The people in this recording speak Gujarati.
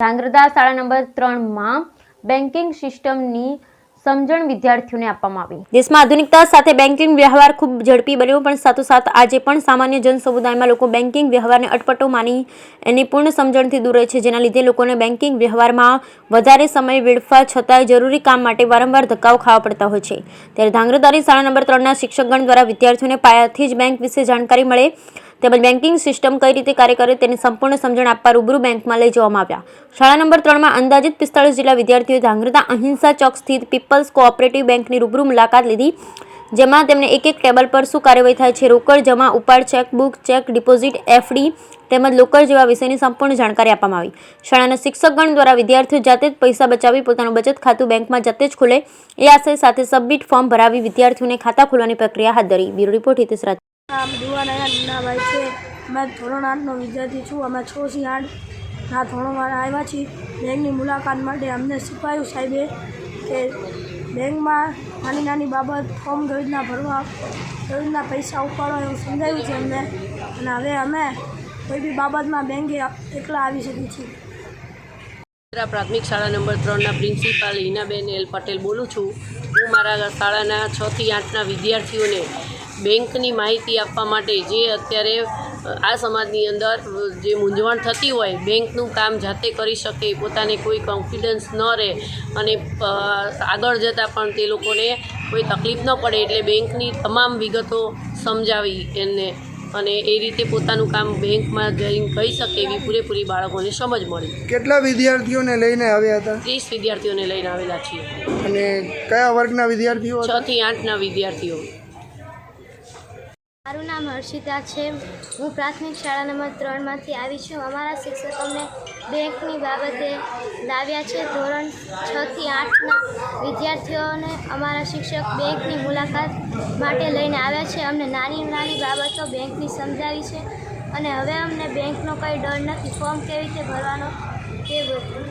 ધાંગ્રધા શાળા નંબર 3 માં બેન્કિંગ સિસ્ટમની સમજણ વિદ્યાર્થીઓને આપવામાં આવી। દેશમાં આધુનિકતા સાથે બેન્કિંગ વ્યવહાર ખૂબ ઝડપી બન્યો, પણ સાથોસાથ આજે પણ સામાન્ય જન સમુદાયમાં લોકો બેન્કિંગ વ્યવહારને અટપટો માની એની પૂર્ણ સમજણથી દૂર રહે છે, જેના લીધે લોકોને બેન્કિંગ વ્યવહારમાં વધારે સમય વેડફવા છતાંય જરૂરી કામ માટે વારંવાર ધક્કાઓ ખાવા પડતા હોય છે। ત્યારે ધાંગ્રધાની શાળા નંબર 3ના શિક્ષકગણ દ્વારા વિદ્યાર્થીઓને પાયાથી જ બેંક વિશે જાણકારી મળે તેમજ બેન્કિંગ સિસ્ટમ કઈ રીતે કાર્ય કરે તેની સંપૂર્ણ સમજણ આપવા રૂબરૂ બેંકમાં લઈ જવામાં આવ્યા। શાળા નંબર 3માં અંદાજિત 45 જેટલા વિદ્યાર્થીઓએ ધાંગ્રધા અહિંસા ચોક સ્થિત પીપલ્સ કોઓપરેટિવ બેંકની રૂબરૂ મુલાકાત લીધી, જેમાં તેમને એક ટેબલ પર શું કાર્યવાહી થાય છે, રોકડ જમા ઉપાડ, ચેકબુક, ચેક ડિપોઝિટ, એફડી તેમજ લોકર જેવા વિષયની સંપૂર્ણ જાણકારી આપવામાં આવી। શાળાના શિક્ષકગણ દ્વારા વિદ્યાર્થીઓ જાતે જ પૈસા બચાવી પોતાનું બચત ખાતું બેંકમાં જાતે જ ખોલે એ આશય સાથે સબમિટ ફોર્મ ભરાવી વિદ્યાર્થીઓને ખાતા ખોલવાની પ્રક્રિયા હાથ ધરી। બ્યુરો રિપોર્ટ હિતેશ રાજ। ભાઈ છે, મેં ધોરણ 8નો વિદ્યાર્થી છું। અમે 6 થી 8ના ધોરણમાં આવ્યા છીએ। બેંકની મુલાકાત માટે અમને શીખવાયું સાહેબે કે બેંકમાં નાની નાની બાબત ફોર્મ કેવી રીતના ભરવા, કેવી રીતના પૈસા ઉપાડવા એવું સમજાવ્યું છે અમને, અને હવે અમે કોઈ બી બાબતમાં બેંકે એકલા આવી શકીએ છીએ। પ્રાથમિક શાળા નંબર 3ના પ્રિન્સિપાલ હિનાબેન એલ પટેલ બોલું છું। હું મારા શાળાના 6 થી 8ના વિદ્યાર્થીઓને બેંકની માહિતી આપવા માટે, જે અત્યારે આ સમાજની અંદર જે મૂંઝવણ થતી હોય, બેંકનું કામ જાતે કરી શકે, પોતાને કોઈ કોન્ફિડન્સ ન રહે અને આગળ જતાં પણ તે લોકોને કોઈ તકલીફ ન પડે, એટલે બેંકની તમામ વિગતો સમજાવી એને અને એ રીતે પોતાનું કામ બેંકમાં જઈને કહી શકે એવી પૂરેપૂરી બાળકોને સમજ મળી। કેટલા વિદ્યાર્થીઓને લઈને આવ્યા હતા? 30 વિદ્યાર્થીઓને લઈને આવેલા છીએ। અને કયા વર્ગના વિદ્યાર્થીઓ? 6 થી 8ના વિદ્યાર્થીઓ। મારું નામ હર્ષિતા છે। હું પ્રાથમિક શાળા નંબર 3માંથી આવી છું। અમારા શિક્ષક અમને બેંકની બાબતે લાવ્યા છે। ધોરણ 6 થી 8ના વિદ્યાર્થીઓને અમારા શિક્ષક બેંકની મુલાકાત માટે લઈને આવ્યા છે। અમને નાની નાની બાબતો બેંકની સમજાવી છે અને હવે અમને બેંકનો કંઈ ડર નથી, ફોર્મ કેવી રીતે ભરવાનો તે બધું।